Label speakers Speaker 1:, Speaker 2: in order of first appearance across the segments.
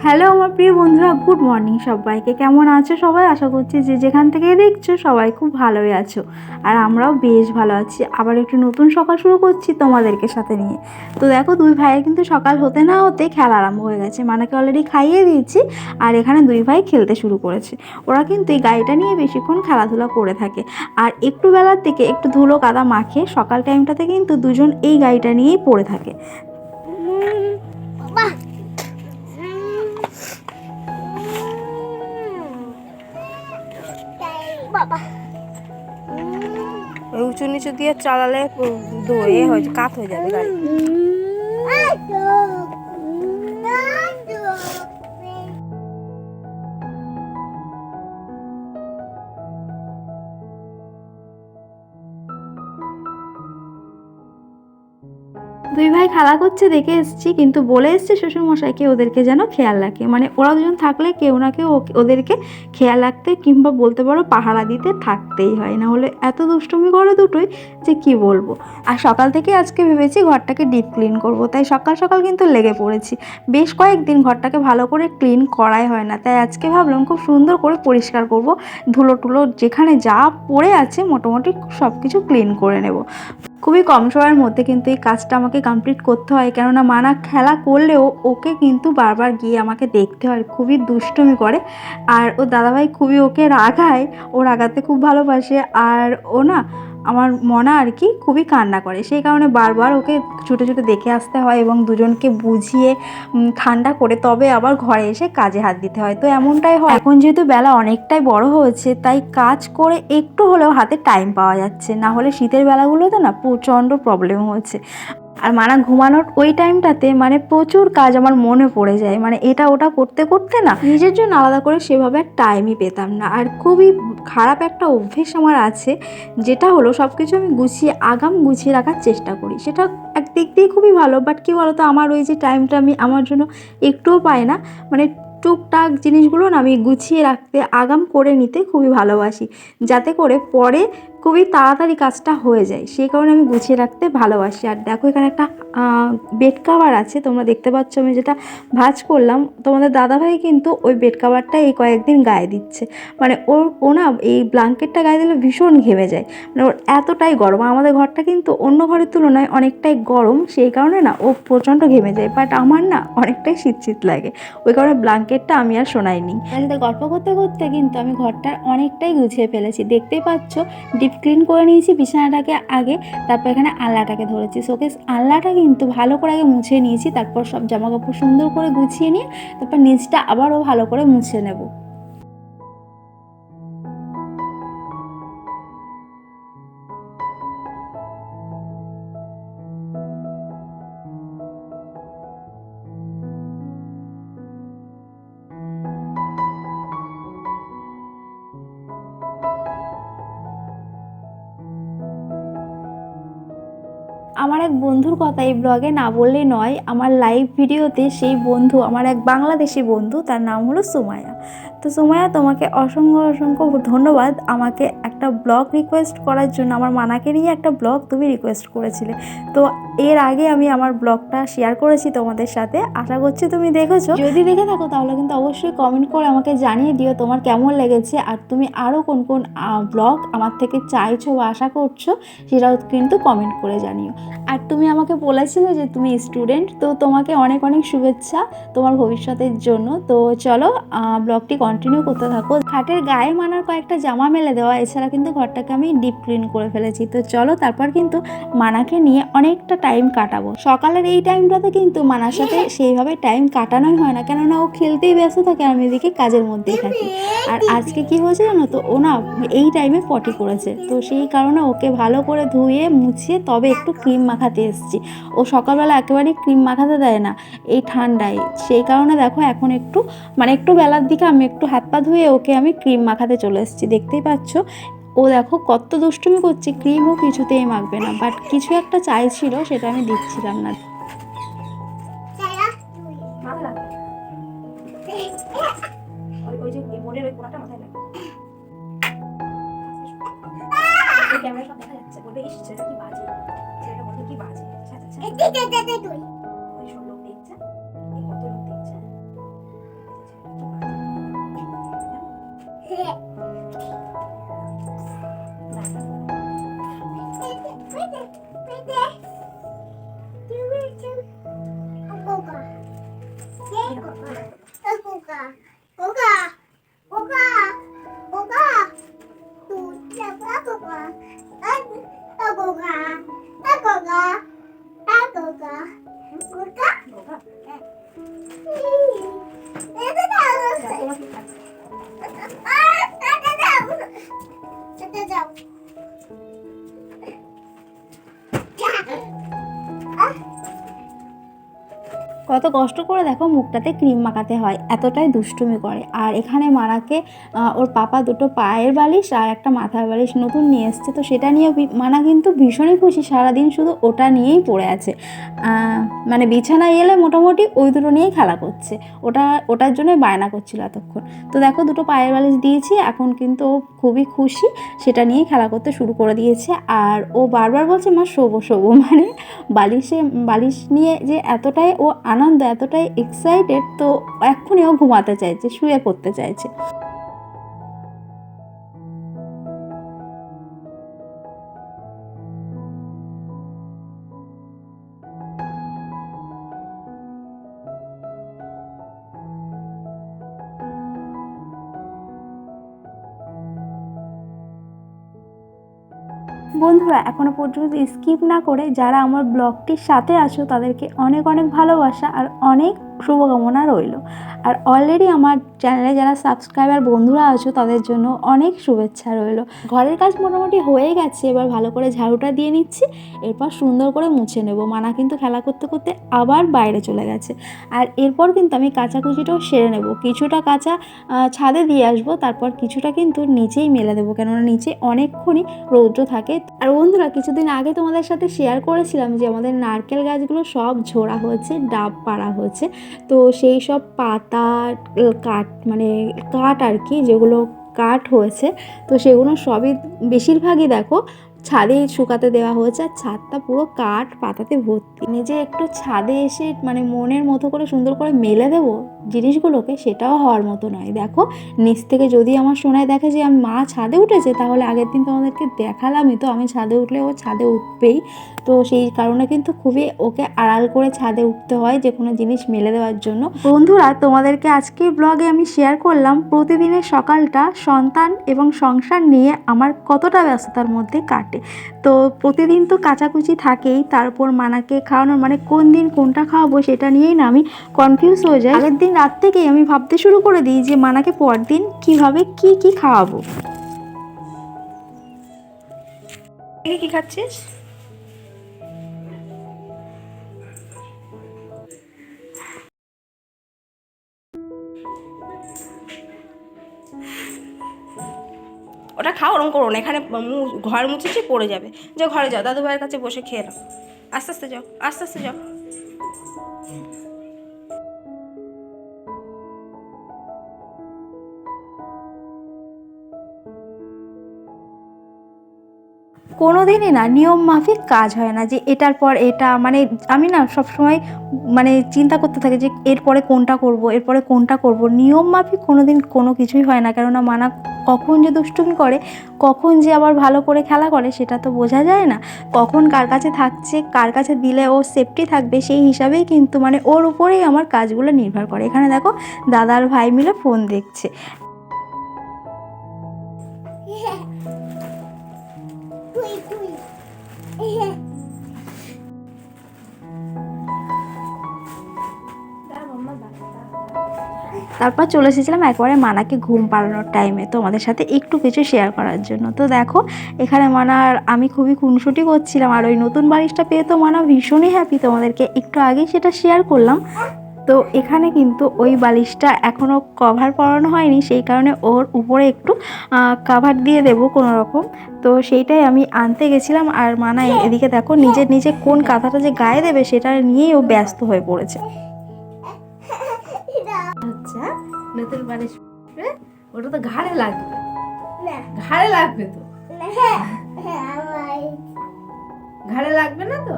Speaker 1: Hello আমার প্রিয় বন্ধুরা, গুড মর্নিং সবাইকে। কেমন আছো সবাই? আশা করছি যে যেখান থেকেই দেখছো সবাই খুব ভালোই আছো, আর আমরাও বেশ ভালো আছি। আবার একটু নতুন সকাল শুরু করছি তোমাদেরকে সাথে নিয়ে। তো দেখো, দুই ভাইয়ের কিন্তু সকাল হতে না হতে খেলা আরম্ভ হয়ে গেছে। মানাকে অলরেডি খাইয়ে দিয়েছি, আর এখানে দুই ভাই খেলতে শুরু করেছে। ওরা কিন্তু এই গাড়িটা নিয়ে বেশিক্ষণ খেলাধুলা করে থাকে, আর একটু বেলার থেকে একটু ধুলো কাদা মাখে সকাল টাইমটাতে কিন্তু দুজন এই গাড়িটা নিয়েই পড়ে থাকে।
Speaker 2: উঁচু নিচু দিয়ে চালালে দোয়ে হয়ে কাত হয়ে যাবে গাড়ি।
Speaker 1: দুই ভাই খেলা করছে দেখে এসেছি, কিন্তু বলে এসছে শ্বশুরমশাইকে ওদেরকে যেন খেয়াল রাখে। মানে ওরা দুজন থাকলে কেউ না কেউ ওদেরকে খেয়াল রাখতে কিংবা বলতে পারো পাহারা দিতে থাকতেই হয়, না হলে এত দুষ্টুমি করে দুটোই যে কি বলবো। আর সকাল থেকে আজকে ভেবেছি ঘরটাকে ডিপ ক্লিন করব, তাই সকাল সকাল কিন্তু লেগে পড়েছি। বেশ কয়েকদিন ঘরটাকে ভালো করে ক্লিন করাই হয় না, তাই আজকে ভাবলাম খুব সুন্দর করে পরিষ্কার করব। ধুলো টুলো যেখানে যা পড়ে আছে মোটামুটি সব কিছু ক্লিন করে নেব। খুবই কম সময়ের মধ্যে কিন্তু এই কাজটা আমাকে কমপ্লিট করতে হয়, কেননা মানা খেলা করলেও ওকে কিন্তু বারবার গিয়ে আমাকে দেখতে হয়। খুবই দুষ্টুমি করে, আর ও দাদাভাই খুবই ওকে রাগায়। ও রাগাতে খুব ভালোবাসে, আর ও না আমার মনা আর কি খুবই কান্না করে। সেই কারণে বারবার ওকে ছুটে ছুটে দেখে আসতে হয় এবং দুজনকে বুঝিয়ে ঠান্ডা করে তবে আবার ঘরে এসে কাজে হাত দিতে হয়। তো এমনটাই হয়। এখন যেহেতু বেলা অনেকটাই বড় হয়েছে, তাই কাজ করে একটু হলেও হাতে টাইম পাওয়া যাচ্ছে, না হলে শীতের বেলাগুলোতে না প্রচণ্ড প্রবলেম হচ্ছে। আর মানা ঘুমানোর ওই টাইমটাতে মানে প্রচুর কাজ আমার মনে পড়ে যায়, মানে এটা ওটা করতে করতে না নিজের জন্য আলাদা করে সেভাবে টাইমই পেতাম না। আর খুবই খারাপ একটা অভ্যেস আমার আছে, যেটা হলো সব কিছু আমি গুছিয়ে রাখার চেষ্টা করি। সেটা একদিক দিয়ে খুবই ভালো, বাট কী বলতো, আমার ওই যে টাইমটা আমি আমার জন্য একটুও পাই না। মানে টুকটাক জিনিসগুলো না আমি গুছিয়ে রাখতে আগাম করে নিতে খুবই ভালোবাসি, যাতে করে পরে খুবই তাড়াতাড়ি কাজটা হয়ে যায়। সেই কারণে আমি গুছিয়ে রাখতে ভালোবাসি। আর দেখো, এখানে একটা বেড কাভার আছে, তোমরা দেখতে পাচ্ছ আমি যেটা ভাঁজ করলাম। তোমাদের দাদাভাই কিন্তু ওই বেড কাভারটা এই কয়েকদিন গায়ে দিচ্ছে। মানে ও না এই ব্ল্যাঙ্কেটটা গায়ে দিলে ভীষণ ঘেমে যায়, মানে ওর এতটাই গরম। আমাদের ঘরটা কিন্তু অন্য ঘরের তুলনায় অনেকটাই গরম, সেই কারণে না ও প্রচণ্ড ঘেমে যায়। বাট আমার না অনেকটাই শীত লাগে, ওই কারণে ব্ল্যাঙ্কেটটা আমি আর শোনাইনি। তার সাথে গল্প করতে করতে কিন্তু আমি ঘরটার অনেকটাই গুছিয়ে ফেলেছি, দেখতেই পাচ্ছ। ডিপ ক্লিন করে নিয়েছি বিছানাটাকে আগে, তারপর এখানে আলনাটাকে ধরেছি। শোকেস আলনাটা কিন্তু ভালো করে আগে মুছে নিয়েছি, তারপর সব জামা কাপড় সুন্দর করে গুছিয়ে নিয়ে তারপর নিচটা আবারও ভালো করে মুছে নেব। আমার এক বন্ধুর কথা এই ব্লগে না বললেই নয়। আমার লাইভ ভিডিওতে সেই বন্ধু, আমার এক বাংলাদেশি বন্ধু, তার নাম হলো সুমাইয়া। তো সুমাইয়া, তোমাকে অসংখ্য অসংখ্য ধন্যবাদ আমাকে একটা ব্লগ রিকোয়েস্ট করার জন্য। আমার মানাকে নিয়ে একটা ব্লগ তুমি রিকোয়েস্ট করেছিলে, তো এর আগে আমি আমার ব্লগটা শেয়ার করেছি তোমাদের সাথে। আশা করছি তুমি দেখেছো। যদি দেখে থাকো তাহলে কিন্তু অবশ্যই কমেন্ট করে আমাকে জানিয়ে দিও তোমার কেমন লেগেছে, আর তুমি আরও কোন কোন ব্লগ আমার থেকে চাইছো বা আশা করছো সেটাও কিন্তু কমেন্ট করে জানিও। আর তুমি আমাকে বলেছিলে যে তুমি স্টুডেন্ট, তো তোমাকে অনেক অনেক শুভেচ্ছা তোমার ভবিষ্যতের জন্য। তো চলো ব্লগটি কন্টিনিউ করতে থাকো। খাটের গায়ে মানার কয়েকটা জামা মেলে দেওয়া, এছাড়া কিন্তু ঘরটাকে আমি ডিপ ক্লিন করে ফেলেছি। তো চলো তারপর কিন্তু মানাকে নিয়ে অনেকটা টাইম কাটাবো। সকালের এই টাইমটাতে কিন্তু মানার সাথে সেইভাবে টাইম কাটানোই হয় না, কেননা ও খেলতেই ব্যস্ত থাকে, আমি এদিকে কাজের মধ্যেই থাকি। আর আজকে কি হয়েছে জানো তো, ও না এই টাইমে পটি করেছে, তো সেই কারণে ওকে ভালো করে ধুয়ে মুছিয়ে তবে একটু ক্রিম মাখাতে এসেছি। ও সকালবেলা একেবারেই ক্রিম মাখাতে দেয় না এই ঠান্ডায়, সেই কারণে দেখো এখন একটু একটু বেলার দিকে আমি একটু হাত পা ধুয়ে ওকে আমি ক্রিম মাখাতে চলে এসেছি। দেখতেই পাচ্ছ ও দেখো কত দুষ্টুমি করছে, ক্রিমও কিছুতেই মাখবে না, বাট কিছু একটা চাইছিল সেটা আমি দিচ্ছিলাম না। ক্যামেরা সব দেখা যাচ্ছে, বলবে ইস ছেলেটা কি বাজে, ছেলেটা বলবে কি বাজে, ওই সব লোক দেখছে, কত লোক দেখছে। কত কষ্ট করে দেখো মুখটাতে ক্রিম মাখাতে হয়, এতটাই দুষ্টুমি করে। আর এখানে মানাকে ওর পাপা দুটো পায়ের বালিশ আর একটা মাথার বালিশ নতুন নিয়ে এসছে, তো সেটা নিয়ে মানা কিন্তু ভীষণই খুশি, সারাদিন শুধু ওটা নিয়েই পড়ে আছে। মানে বিছানায় এলে মোটামুটি ওই দুটো নিয়েই খেলা করছে, ওটার জন্যই বায়না করছিল এতক্ষণ। তো দেখো দুটো পায়ের বালিশ দিয়েছি, এখন কিন্তু ও খুবই খুশি, সেটা নিয়েই খেলা করতে শুরু করে দিয়েছে। আর ও বারবার বলছে মা শোবো শোবো, মানে বালিশ নিয়ে যে এতটাই ও আনন্দ, এতটাই এক্সাইটেড, তো এক্ষুনি ও ঘুমাতে চাইছে, শুয়ে পড়তে চাইছে। বন্ধুরা এখনও পর্যন্ত স্কিপ না করে যারা আমার ব্লগটির সাথে আছো তাদেরকে অনেক অনেক ভালোবাসা আর অনেক শুভকামনা রইল। আর অলরেডি আমার চ্যানেলে যারা সাবস্ক্রাইবার বন্ধুরা আছো তাদের জন্য অনেক শুভেচ্ছা রইল। ঘরের কাজ মোটামুটি হয়ে গেছে, এবার ভালো করে ঝাড়ুটা দিয়ে নিচ্ছি, এরপর সুন্দর করে মুছে নেব। মানা কিন্তু খেলা করতে করতে আবার বাইরে চলে গেছে। আর এরপর কিন্তু আমি কাচাকুচিটাও সেরে নেব, কিছুটা কাঁচা ছাদে দিয়ে আসবো, তারপর কিছুটা কিন্তু নিচেই মেলে দেবো, কেননা নিচে অনেকক্ষণই রৌদ্র থাকে। আর বন্ধুরা কিছুদিন আগে তোমাদের সাথে শেয়ার করেছিলাম যে আমাদের নারকেল গাছগুলো সব ঝোড়া হয়েছে, ডাব পাড়া হয়েছে, তো সেই সব পাতা কাঠ আর কি, যেগুলো কাঠ হয়েছে, তো সেগুলো সবই বেশিরভাগই দেখো ছাদে শুকাতে দেওয়া হয়েছে। আর ছাদটা পুরো কাঠ পাতাতে ভর্তি। নিজে একটু ছাদে এসে মানে মনের মতো করে সুন্দর করে মেলে দেবো জিনিসগুলোকে, সেটাও হওয়ার মতো নয়। দেখো নিচ থেকে যদি আমার সোনায় দেখে যে মা ছাদে উঠেছে, তাহলে আগের দিন তোমাদেরকে দেখালামই তো আমি ছাদে উঠলে ও ছাদে উঠবেই, তো সেই কারণে কিন্তু খুবই ওকে আড়াল করে ছাদে উঠতে হয় যে কোনো জিনিস মেলে দেওয়ার জন্য। বন্ধুরা তোমাদেরকে আজকের ব্লগে আমি শেয়ার করলাম প্রতিদিনের সকালটা সন্তান এবং সংসার নিয়ে আমার কতটা ব্যস্ততার মধ্যে কাটে। তো প্রতিদিন তো কাচাকুচি থাকেই, তারপর মানাকে খাওয়ানোর মানে কোন দিন কোনটা খাওয়াবো সেটা নিয়েই না আমি কনফিউজ হয়ে যাই। আগের দিন রাত থেকেই আমি ভাবতে শুরু করে দিই যে মানাকে পরদিন কিভাবে কি খাওয়াবো।
Speaker 2: কি খাচ্ছিস? ওটা খাও, ওরকম করো না, এখানে ঘর মুছেছি পড়ে যাবে। যাও ঘরে যাও, দাদু ভাইয়ের কাছে বসে খেয়ে নাও। আস্তে আস্তে যাও, আস্তে আস্তে যাও।
Speaker 1: কোনো দিনই না নিয়ম মাফিক কাজ হয় না, যে এটার পর এটা, মানে আমি না সবসময় মানে চিন্তা করতে থাকি যে এরপরে কোনটা করব। নিয়ম মাফিক কোনো দিন কোনো কিছুই হয় না, কেননা মানা কখন যে দুষ্টুমি করে, কখন যে আবার ভালো করে খেলা করে সেটা তো বোঝা যায় না। কখন কার কাছে থাকছে, কার কাছে দিলে ও সেফটি থাকবে, সেই হিসাবেই কিন্তু মানে ওর উপরেই আমার কাজগুলো নির্ভর করে। এখানে দেখো দাদার ভাই মিলে ফোন দেখছে। তারপর চলে এসেছিলাম একবারে মানাকে ঘুম পাড়ানোর টাইমে তোমাদের সাথে একটু কিছু শেয়ার করার জন্য। তো দেখো এখানে মানার আমি খুবই খুনসুটি করছিলাম, আর ওই নতুন বালিশটা পেয়ে তো মানা ভীষণই হ্যাপি, তোমাদেরকে একটু আগেই সেটা শেয়ার করলাম। তো এখানে কিন্তু ওই বালিশটা এখনও কভার পরানো হয়নি, সেই কারণে ওর উপরে একটু কাভার দিয়ে দেবো কোনো রকম, তো সেইটাই আমি আনতে গেছিলাম। আর মানা এদিকে দেখো নিজে কোন কাঁথাটা যে গায়ে দেবে সেটা নিয়েই ও ব্যস্ত হয়ে পড়েছে।
Speaker 2: আচ্ছা নতুন বালিশ, ওটা তো ঘাড়ে লাগবে, ঘাড়ে লাগবে তো, ঘাড়ে লাগবে না তো।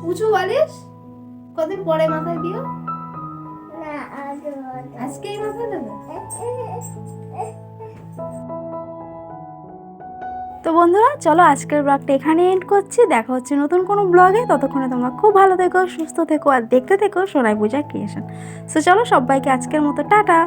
Speaker 2: উঁচু বালিশ কদিন পরে মাথায় দিও, আজকেই মাথায় দেবে।
Speaker 1: তো বন্ধুরা চলো আজকের ব্লগটা এখানে এন্ড করছি, দেখা হচ্ছে নতুন কোনো ব্লগে। ততক্ষণে তোমরা খুব ভালো থেকো, সুস্থ থেকো, আর দেখতে থেকো সোনাই পূজা ক্রিয়েশন। সো চলো সবাইকে আজকের মতো টাটা।